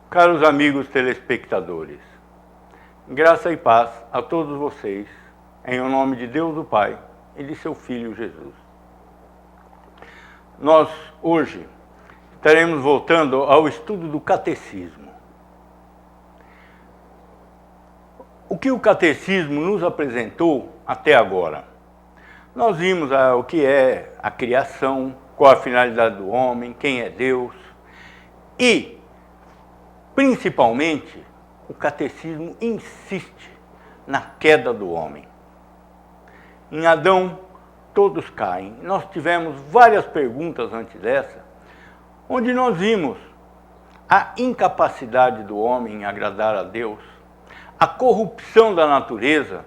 Caros amigos telespectadores, graça e paz a todos vocês, em nome de Deus o Pai e de seu Filho Jesus. Nós, hoje, estaremos voltando ao estudo do catecismo. O que o catecismo nos apresentou até agora? Nós vimos o que é a criação, qual a finalidade do homem, quem é Deus e, principalmente, o catecismo insiste na queda do homem. Em Adão, todos caem. Nós tivemos várias perguntas antes dessa, onde nós vimos a incapacidade do homem em agradar a Deus, a corrupção da natureza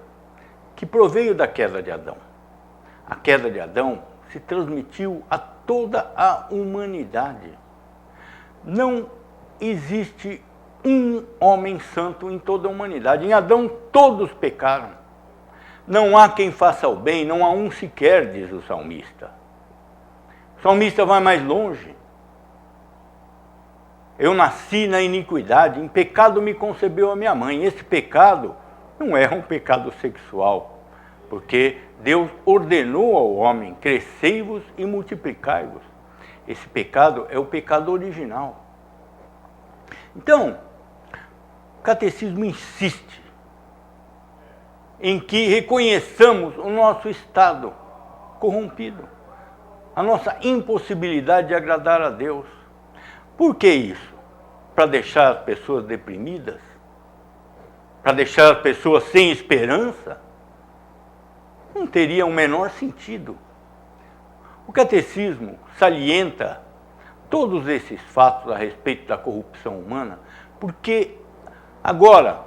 que proveio da queda de Adão. A queda de Adão se transmitiu a toda a humanidade. Não existe um homem santo em toda a humanidade. Em Adão todos pecaram. Não há quem faça o bem, não há um sequer, diz o salmista. O salmista vai mais longe. Eu nasci na iniquidade, em pecado me concebeu a minha mãe. Esse pecado não é um pecado sexual, porque Deus ordenou ao homem, crescei-vos e multiplicai-vos. Esse pecado é o pecado original. Então, o catecismo insiste em que reconheçamos o nosso estado corrompido, a nossa impossibilidade de agradar a Deus. Por que isso? Para deixar as pessoas deprimidas? Para deixar as pessoas sem esperança? Não teria o menor sentido. O catecismo salienta todos esses fatos a respeito da corrupção humana, porque agora,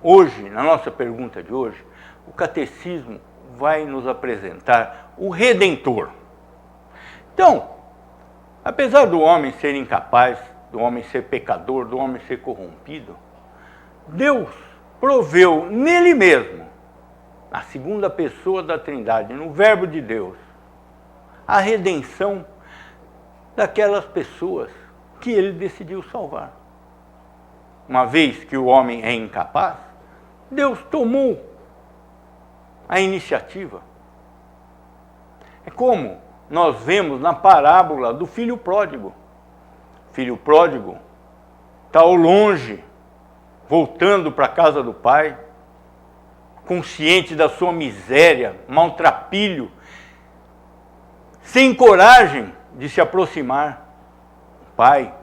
hoje, na nossa pergunta de hoje, o catecismo vai nos apresentar o Redentor. Então, apesar do homem ser incapaz, do homem ser pecador, do homem ser corrompido, Deus proveu nele mesmo, a segunda pessoa da Trindade, no Verbo de Deus, a redenção daquelas pessoas que ele decidiu salvar. Uma vez que o homem é incapaz, Deus tomou a iniciativa. É como nós vemos na parábola do filho pródigo. O filho pródigo está ao longe, voltando para a casa do pai, consciente da sua miséria, maltrapilho, sem coragem de se aproximar. O pai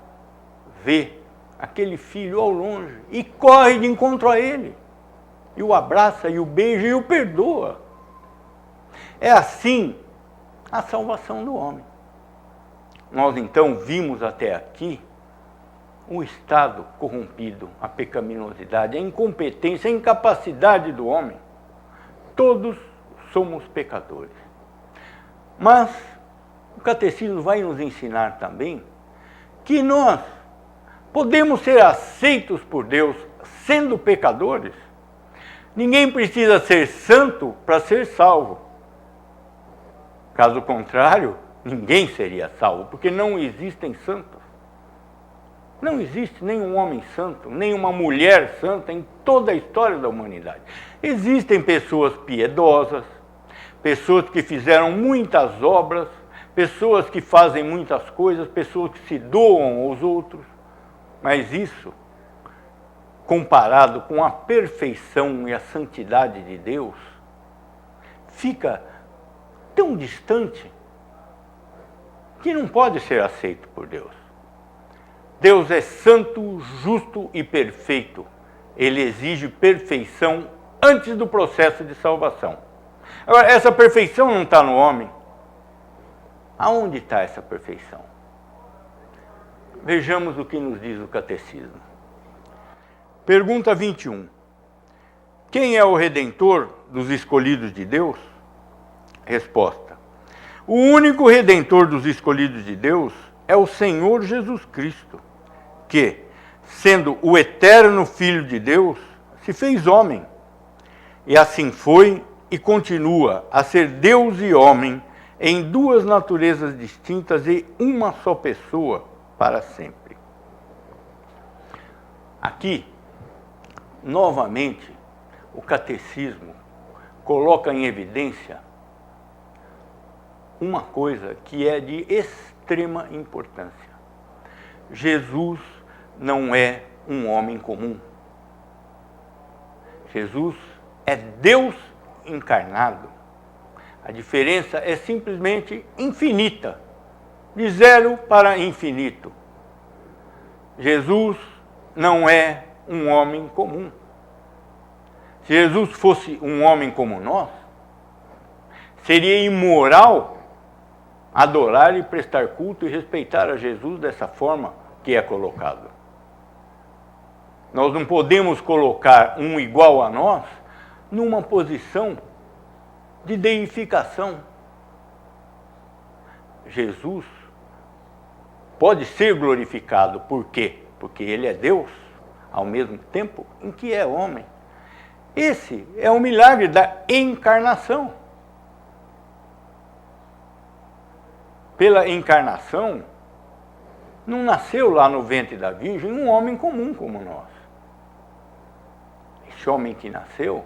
vê aquele filho ao longe e corre de encontro a ele, e o abraça, e o beija, e o perdoa. É assim a salvação do homem. Nós então vimos até aqui o estado corrompido, a pecaminosidade, a incompetência, a incapacidade do homem. Todos somos pecadores. Mas o catecismo vai nos ensinar também que nós podemos ser aceitos por Deus sendo pecadores. Ninguém precisa ser santo para ser salvo. Caso contrário, ninguém seria salvo, porque não existem santos. Não existe nenhum homem santo, nenhuma mulher santa em toda a história da humanidade. Existem pessoas piedosas, pessoas que fizeram muitas obras, pessoas que fazem muitas coisas, pessoas que se doam aos outros. Mas isso, comparado com a perfeição e a santidade de Deus, fica tão distante que não pode ser aceito por Deus. Deus é santo, justo e perfeito. Ele exige perfeição antes do processo de salvação. Agora, essa perfeição não está no homem. Aonde está essa perfeição? Vejamos o que nos diz o catecismo. Pergunta 21. Quem é o Redentor dos escolhidos de Deus? Resposta. O único Redentor dos escolhidos de Deus é o Senhor Jesus Cristo, que, sendo o eterno Filho de Deus, se fez homem. E assim foi e continua a ser Deus e homem em duas naturezas distintas e uma só pessoa para sempre. Aqui, novamente, o catecismo coloca em evidência uma coisa que é de extrema importância. Jesus não é um homem comum. Jesus é Deus encarnado. A diferença é simplesmente infinita, de zero para infinito. Jesus não é um homem comum. Se Jesus fosse um homem como nós, seria imoral adorar e prestar culto e respeitar a Jesus dessa forma que é colocado. Nós não podemos colocar um igual a nós numa posição de deificação. Jesus pode ser glorificado. Por quê? Porque ele é Deus, ao mesmo tempo em que é homem. Esse é o milagre da encarnação. Pela encarnação, não nasceu lá no ventre da Virgem um homem comum como nós. Esse homem que nasceu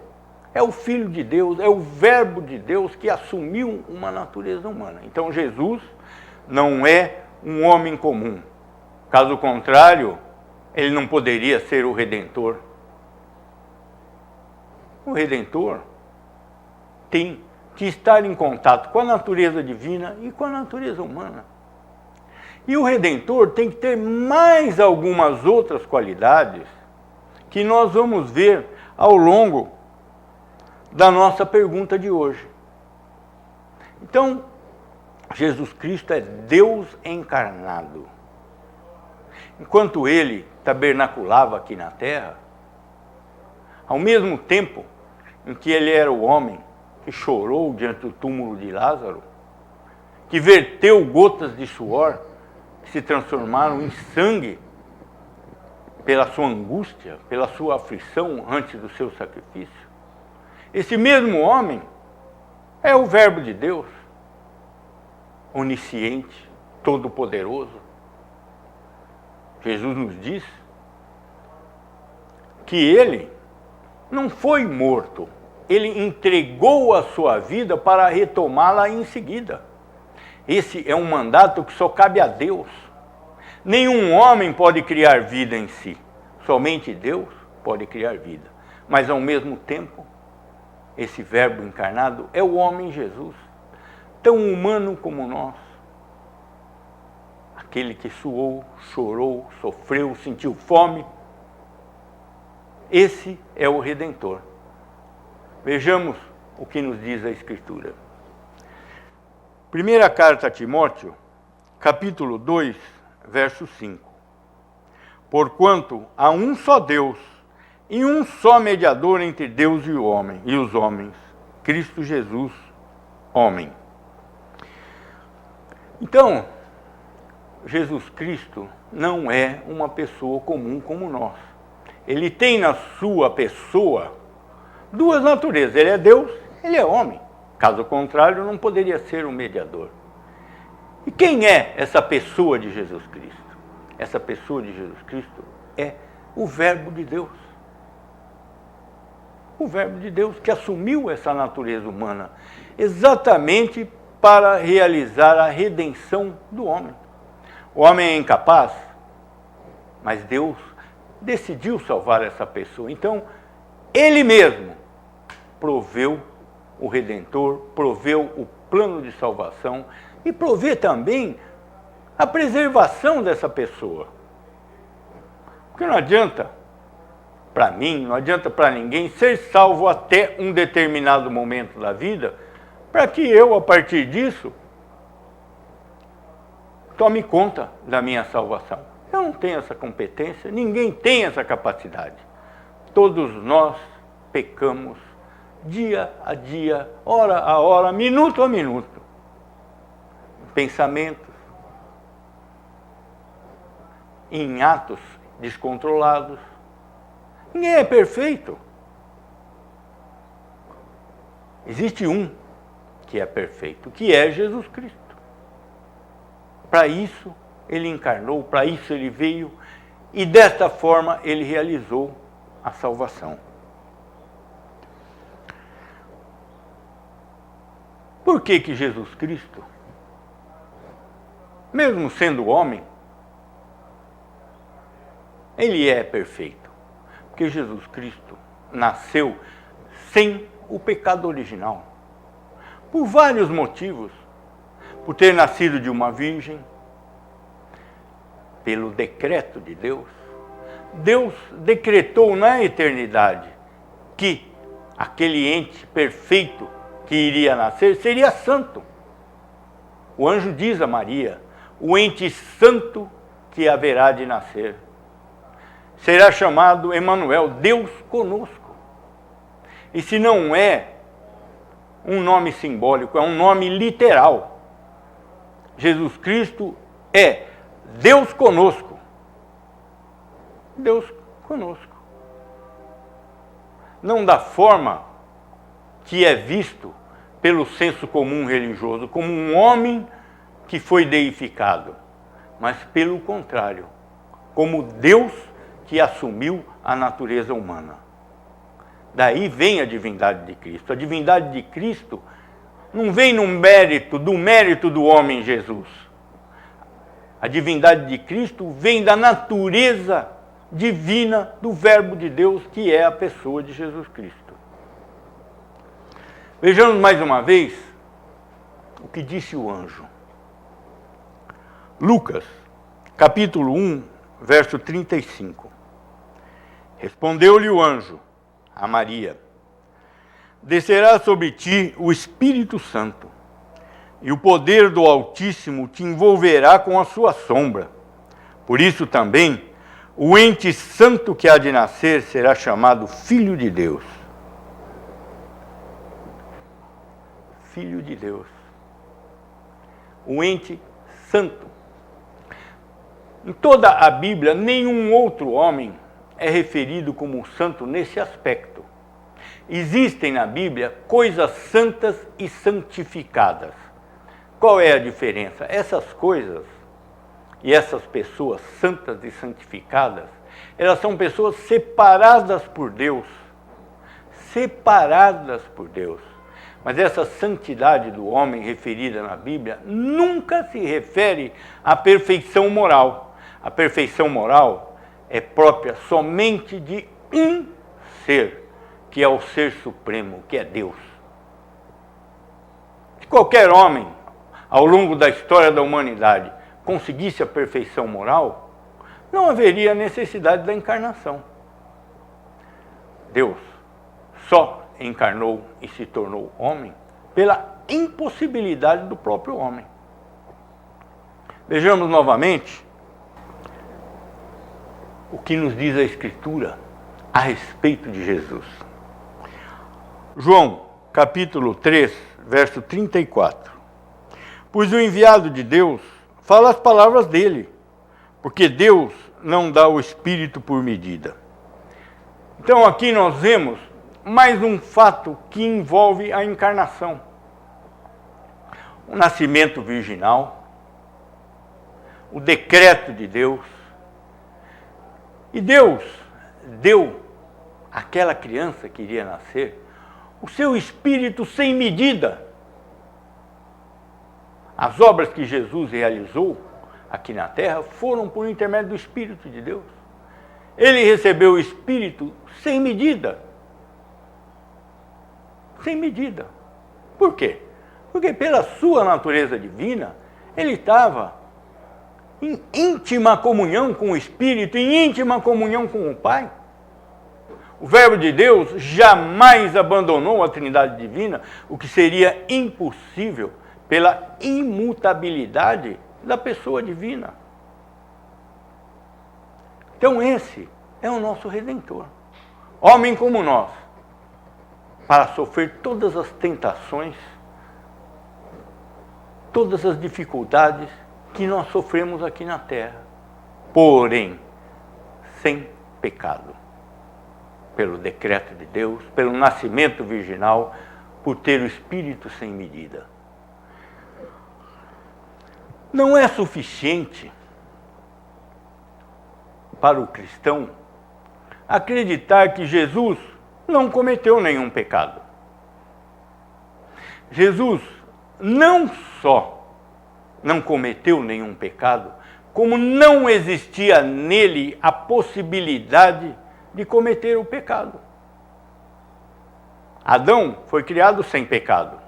é o Filho de Deus, é o Verbo de Deus que assumiu uma natureza humana. Então Jesus não é um homem comum. Caso contrário, ele não poderia ser o Redentor. O Redentor tem que estar em contato com a natureza divina e com a natureza humana. E o Redentor tem que ter mais algumas outras qualidades que nós vamos ver ao longo da nossa pergunta de hoje. Então, Jesus Cristo é Deus encarnado. Enquanto ele tabernaculava aqui na terra, ao mesmo tempo em que ele era o homem que chorou diante do túmulo de Lázaro, que verteu gotas de suor que se transformaram em sangue pela sua angústia, pela sua aflição antes do seu sacrifício. Esse mesmo homem é o Verbo de Deus, onisciente, todo-poderoso. Jesus nos diz que ele não foi morto, ele entregou a sua vida para retomá-la em seguida. Esse é um mandato que só cabe a Deus. Nenhum homem pode criar vida em si, somente Deus pode criar vida. Mas ao mesmo tempo, esse Verbo encarnado é o homem Jesus, tão humano como nós. Aquele que suou, chorou, sofreu, sentiu fome. Esse é o Redentor. Vejamos o que nos diz a Escritura. Primeira carta a Timóteo, capítulo 2, verso 5. Porquanto há um só Deus e um só mediador entre Deus e o homem, e os homens, Cristo Jesus, homem. Então, Jesus Cristo não é uma pessoa comum como nós. Ele tem na sua pessoa duas naturezas. Ele é Deus, ele é homem. Caso contrário, não poderia ser um mediador. E quem é essa pessoa de Jesus Cristo? Essa pessoa de Jesus Cristo é o Verbo de Deus. O Verbo de Deus que assumiu essa natureza humana exatamente para realizar a redenção do homem. O homem é incapaz, mas Deus decidiu salvar essa pessoa. Então, ele mesmo proveu o Redentor, proveu o plano de salvação e provê também a preservação dessa pessoa. Porque não adianta para mim, não adianta para ninguém ser salvo até um determinado momento da vida, para que eu, a partir disso, tome conta da minha salvação. Eu não tenho essa competência, ninguém tem essa capacidade. Todos nós pecamos dia a dia, hora a hora, minuto a minuto. Pensamentos, em atos descontrolados. Ninguém é perfeito. Existe um que é perfeito, que é Jesus Cristo. Para isso ele encarnou, para isso ele veio, e desta forma ele realizou a salvação. Por que que Jesus Cristo, mesmo sendo homem, ele é perfeito? Porque Jesus Cristo nasceu sem o pecado original. Por vários motivos. Por ter nascido de uma virgem, pelo decreto de Deus. Deus decretou na eternidade que aquele ente perfeito que iria nascer seria santo. O anjo diz a Maria, o ente santo que haverá de nascer será chamado Emanuel, Deus conosco. E se não é um nome simbólico, é um nome literal. Jesus Cristo é Deus conosco. Deus conosco. Não da forma que é visto pelo senso comum religioso, como um homem que foi deificado, mas pelo contrário, como Deus que assumiu a natureza humana. Daí vem a divindade de Cristo. A divindade de Cristo não vem do mérito do homem Jesus. A divindade de Cristo vem da natureza divina do Verbo de Deus, que é a pessoa de Jesus Cristo. Vejamos mais uma vez o que disse o anjo. Lucas, capítulo 1, verso 35. Respondeu-lhe o anjo a Maria: descerá sobre ti o Espírito Santo, e o poder do Altíssimo te envolverá com a sua sombra. Por isso também, o ente santo que há de nascer será chamado Filho de Deus. Filho de Deus. O ente santo. Em toda a Bíblia, nenhum outro homem é referido como santo nesse aspecto. Existem na Bíblia coisas santas e santificadas. Qual é a diferença? Essas coisas e essas pessoas santas e santificadas, elas são pessoas separadas por Deus. Separadas por Deus. Mas essa santidade do homem referida na Bíblia nunca se refere à perfeição moral. A perfeição moral é própria somente de um ser, que é o ser supremo, que é Deus. Se qualquer homem, ao longo da história da humanidade, conseguisse a perfeição moral, não haveria necessidade da encarnação. Deus só encarnou e se tornou homem pela impossibilidade do próprio homem. Vejamos novamente o que nos diz a Escritura a respeito de Jesus. João, capítulo 3, verso 34. Pois o enviado de Deus fala as palavras dele, porque Deus não dá o Espírito por medida. Então aqui nós vemos mais um fato que envolve a encarnação. O nascimento virginal, o decreto de Deus. E Deus deu àquela criança que iria nascer o seu Espírito sem medida. As obras que Jesus realizou aqui na terra foram por intermédio do Espírito de Deus. Ele recebeu o Espírito sem medida. Sem medida. Por quê? Porque pela sua natureza divina, ele estava em íntima comunhão com o Espírito, em íntima comunhão com o Pai. O Verbo de Deus jamais abandonou a Trindade Divina, o que seria impossível pela imutabilidade da pessoa divina. Então esse é o nosso Redentor. Homem como nós, para sofrer todas as tentações, todas as dificuldades que nós sofremos aqui na terra, porém, sem pecado. Pelo decreto de Deus, pelo nascimento virginal, por ter o Espírito sem medida. Não é suficiente para o cristão acreditar que Jesus não cometeu nenhum pecado. Jesus não só não cometeu nenhum pecado, como não existia nele a possibilidade de cometer o pecado. Adão foi criado sem pecado,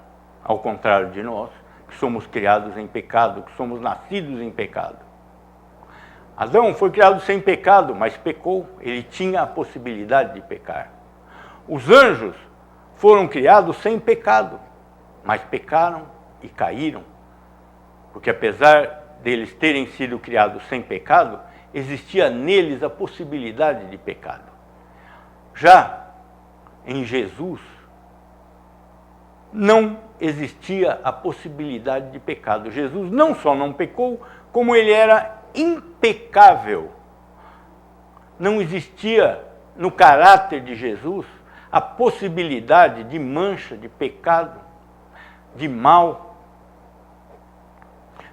ao contrário de nós, que somos criados em pecado, que somos nascidos em pecado. Adão foi criado sem pecado, mas pecou, ele tinha a possibilidade de pecar. Os anjos foram criados sem pecado, mas pecaram e caíram, porque apesar deles terem sido criados sem pecado, existia neles a possibilidade de pecado. Já em Jesus, não existia a possibilidade de pecado. Jesus não só não pecou, como ele era impecável. Não existia no caráter de Jesus a possibilidade de mancha, de pecado, de mal.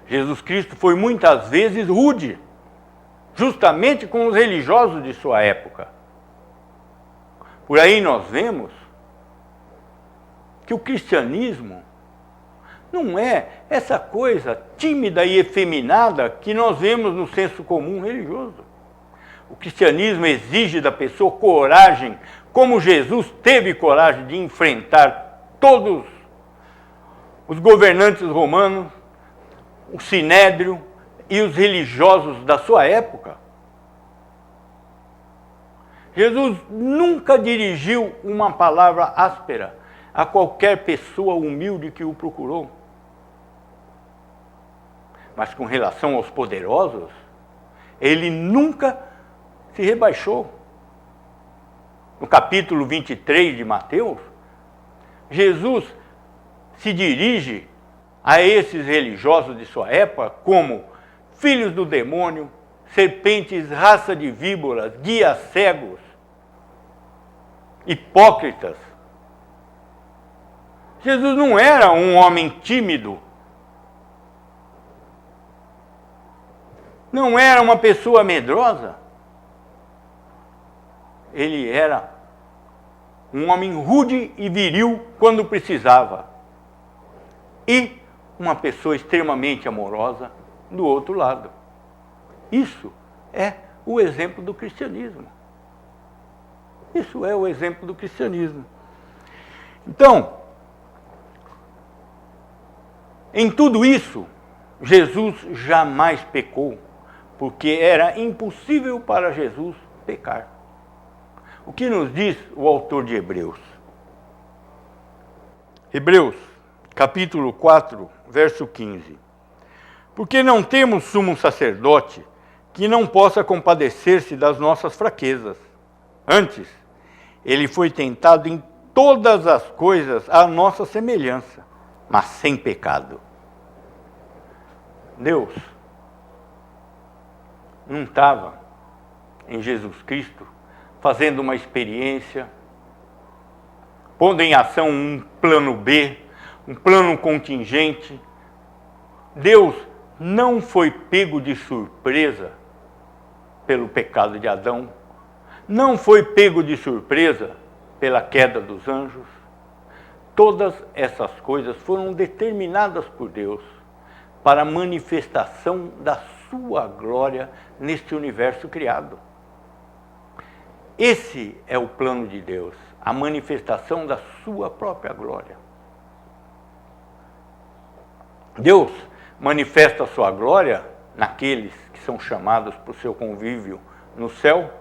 Jesus Cristo foi muitas vezes rude, justamente com os religiosos de sua época. Por aí nós vemos que o cristianismo não é essa coisa tímida e efeminada que nós vemos no senso comum religioso. O cristianismo exige da pessoa coragem, como Jesus teve coragem de enfrentar todos os governantes romanos, o sinédrio e os religiosos da sua época. Jesus nunca dirigiu uma palavra áspera a qualquer pessoa humilde que o procurou. Mas com relação aos poderosos, ele nunca se rebaixou. No capítulo 23 de Mateus, Jesus se dirige a esses religiosos de sua época como filhos do demônio, serpentes, raça de víboras, guias cegos, hipócritas. Jesus não era um homem tímido, não era uma pessoa medrosa. Ele era um homem rude e viril quando precisava, e uma pessoa extremamente amorosa do outro lado. Isso é o exemplo do cristianismo. Isso é o exemplo do cristianismo. Então, em tudo isso, Jesus jamais pecou, porque era impossível para Jesus pecar. O que nos diz o autor de Hebreus? Hebreus, capítulo 4, verso 15. Porque não temos sumo sacerdote que não possa compadecer-se das nossas fraquezas. Antes, ele foi tentado em todas as coisas à nossa semelhança, mas sem pecado. Deus não estava em Jesus Cristo fazendo uma experiência, pondo em ação um plano B, um plano contingente. Deus não foi pego de surpresa pelo pecado de Adão, não foi pego de surpresa pela queda dos anjos. Todas essas coisas foram determinadas por Deus para a manifestação da sua glória neste universo criado. Esse é o plano de Deus, a manifestação da sua própria glória. Deus manifesta a sua glória naqueles que são chamados para o seu convívio no céu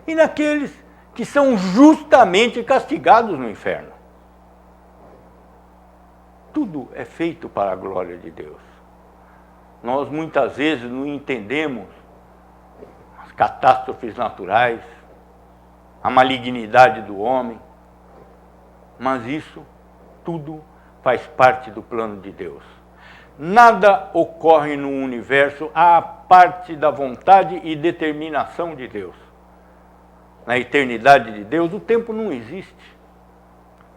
e naqueles que são justamente castigados no inferno. Tudo é feito para a glória de Deus. Nós muitas vezes não entendemos as catástrofes naturais, a malignidade do homem, mas isso tudo faz parte do plano de Deus. Nada ocorre no universo à parte da vontade e determinação de Deus. Na eternidade de Deus, o tempo não existe.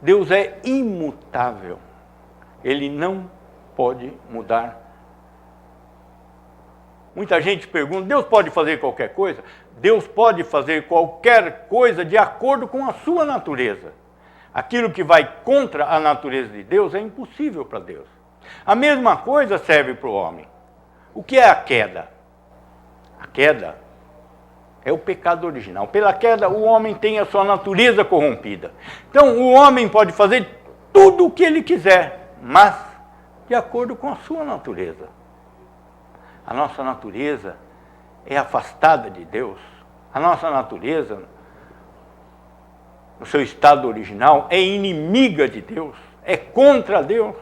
Deus é imutável. Ele não pode mudar. Muita gente pergunta, Deus pode fazer qualquer coisa? Deus pode fazer qualquer coisa de acordo com a sua natureza. Aquilo que vai contra a natureza de Deus é impossível para Deus. A mesma coisa serve para o homem. O que é a queda? A queda é o pecado original. Pela queda, o homem tem a sua natureza corrompida. Então, o homem pode fazer tudo o que ele quiser, mas de acordo com a sua natureza. A nossa natureza é afastada de Deus. A nossa natureza, no seu estado original, é inimiga de Deus, é contra Deus,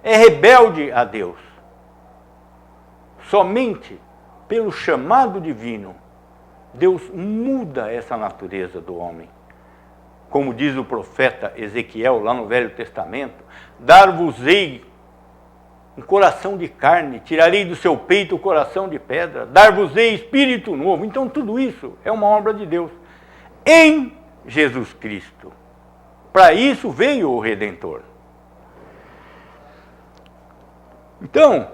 é rebelde a Deus. Somente pelo chamado divino, Deus muda essa natureza do homem. Como diz o profeta Ezequiel, lá no Velho Testamento, dar-vos-ei um coração de carne, tirarei do seu peito o coração de pedra, dar-vos-ei espírito novo. Então tudo isso é uma obra de Deus em Jesus Cristo. Para isso veio o Redentor. Então,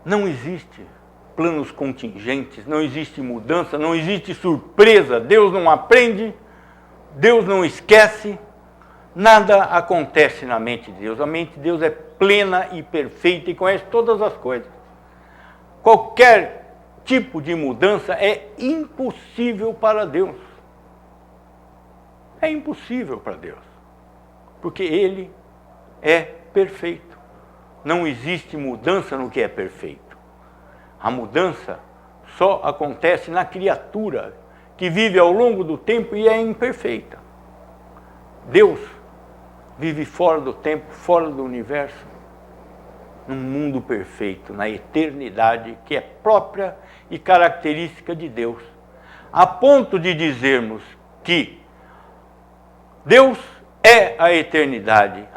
não existe planos contingentes, não existe mudança, não existe surpresa. Deus não aprende, Deus não esquece. Nada acontece na mente de Deus. A mente de Deus é plena e perfeita e conhece todas as coisas. Qualquer tipo de mudança é impossível para Deus. É impossível para Deus. Porque Ele é perfeito. Não existe mudança no que é perfeito. A mudança só acontece na criatura que vive ao longo do tempo e é imperfeita. Deus vive fora do tempo, fora do universo, num mundo perfeito, na eternidade, que é própria e característica de Deus, a ponto de dizermos que Deus é a eternidade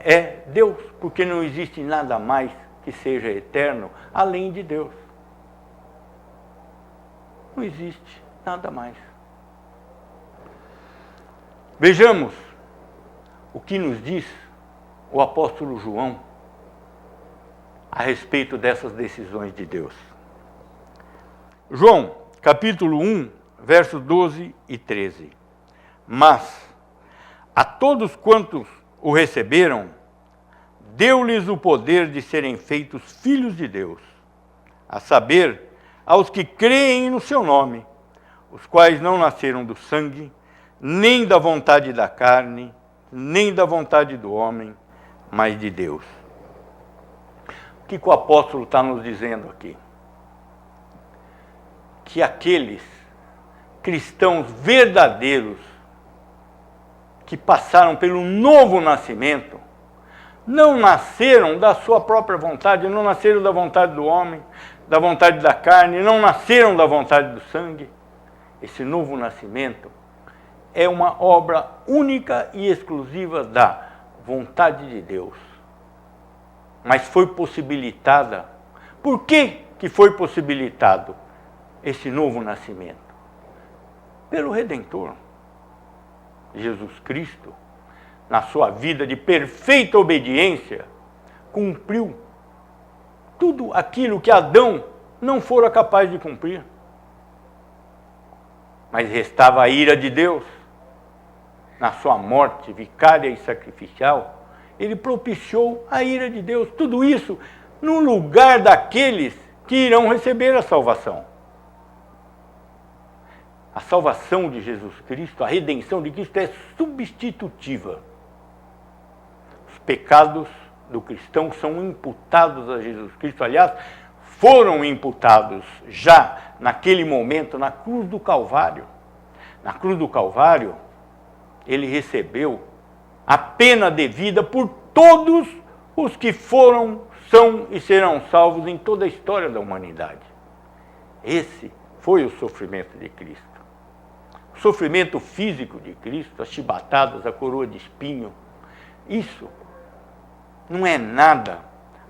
é Deus, porque não existe nada mais que seja eterno além de Deus. Não existe nada mais. Vejamos o que nos diz o apóstolo João a respeito dessas decisões de Deus. João, capítulo 1, versos 12 e 13. Mas a todos quantos o receberam, deu-lhes o poder de serem feitos filhos de Deus, a saber, aos que creem no seu nome, os quais não nasceram do sangue, nem da vontade da carne, nem da vontade do homem, mas de Deus. O que o apóstolo está nos dizendo aqui? Que aqueles cristãos verdadeiros que passaram pelo novo nascimento, não nasceram da sua própria vontade, não nasceram da vontade do homem, da vontade da carne, não nasceram da vontade do sangue. Esse novo nascimento é uma obra única e exclusiva da vontade de Deus. Mas foi possibilitada. Por que foi possibilitado esse novo nascimento? Pelo Redentor. Jesus Cristo, na sua vida de perfeita obediência, cumpriu tudo aquilo que Adão não fora capaz de cumprir. Mas restava a ira de Deus. Na sua morte vicária e sacrificial, ele propiciou a ira de Deus. Tudo isso no lugar daqueles que irão receber a salvação. A salvação de Jesus Cristo, a redenção de Cristo é substitutiva. Os pecados do cristão são imputados a Jesus Cristo. Aliás, foram imputados já naquele momento na cruz do Calvário. Na cruz do Calvário, ele recebeu a pena devida por todos os que foram, são e serão salvos em toda a história da humanidade. Esse foi o sofrimento de Cristo. O sofrimento físico de Cristo, as chibatadas, a coroa de espinho, isso não é nada,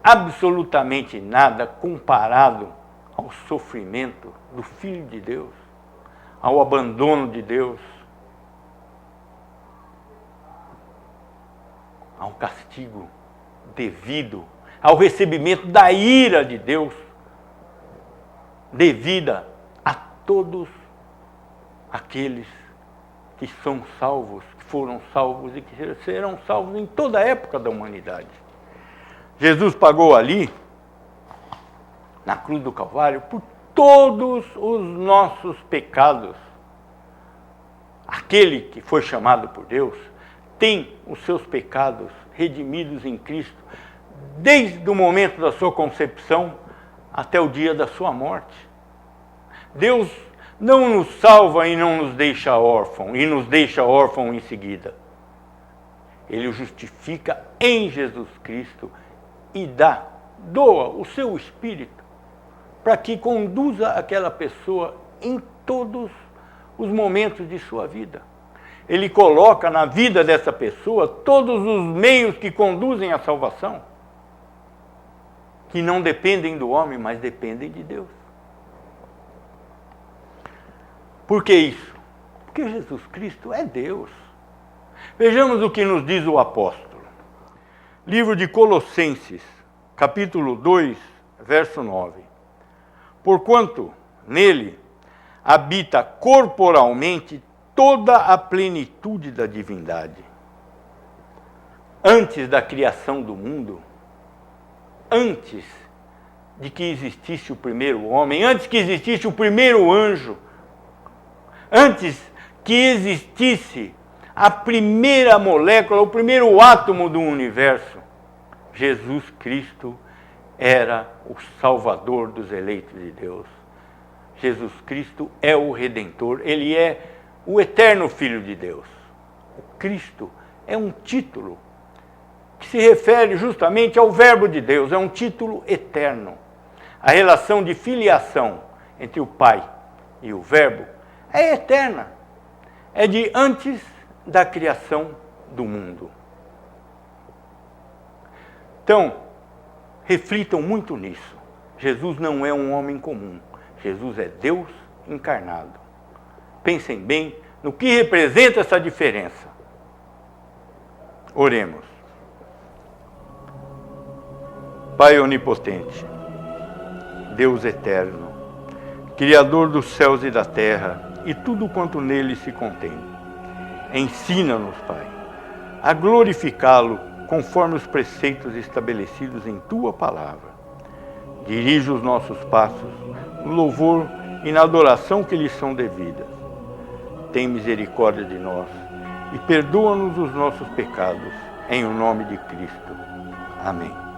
absolutamente nada, comparado ao sofrimento do Filho de Deus, ao abandono de Deus, ao castigo devido ao recebimento da ira de Deus, devida a todos aqueles que são salvos, que foram salvos e que serão salvos em toda a época da humanidade. Jesus pagou ali, na cruz do Calvário, por todos os nossos pecados. Aquele que foi chamado por Deus tem os seus pecados redimidos em Cristo, desde o momento da sua concepção até o dia da sua morte. Deus não nos salva e não nos deixa órfão, e nos deixa órfão em seguida. Ele o justifica em Jesus Cristo e doa o seu Espírito para que conduza aquela pessoa em todos os momentos de sua vida. Ele coloca na vida dessa pessoa todos os meios que conduzem à salvação, que não dependem do homem, mas dependem de Deus. Por que isso? Porque Jesus Cristo é Deus. Vejamos o que nos diz o apóstolo. Livro de Colossenses, capítulo 2, verso 9. Porquanto nele habita corporalmente toda a plenitude da divindade. Antes da criação do mundo, antes de que existisse o primeiro homem, antes que existisse o primeiro anjo, antes que existisse a primeira molécula, o primeiro átomo do universo, Jesus Cristo era o Salvador dos eleitos de Deus. Jesus Cristo é o Redentor, Ele é o eterno Filho de Deus. O Cristo é um título que se refere justamente ao Verbo de Deus, é um título eterno. A relação de filiação entre o Pai e o Verbo é eterna, é de antes da criação do mundo. Então, reflitam muito nisso. Jesus não é um homem comum, Jesus é Deus encarnado. Pensem bem no que representa essa diferença. Oremos. Pai onipotente, Deus eterno, Criador dos céus e da terra e tudo quanto nele se contém, ensina-nos, Pai, a glorificá-lo conforme os preceitos estabelecidos em Tua palavra. Dirige os nossos passos no louvor e na adoração que lhes são devidas. Tem misericórdia de nós e perdoa-nos os nossos pecados, em o nome de Cristo. Amém.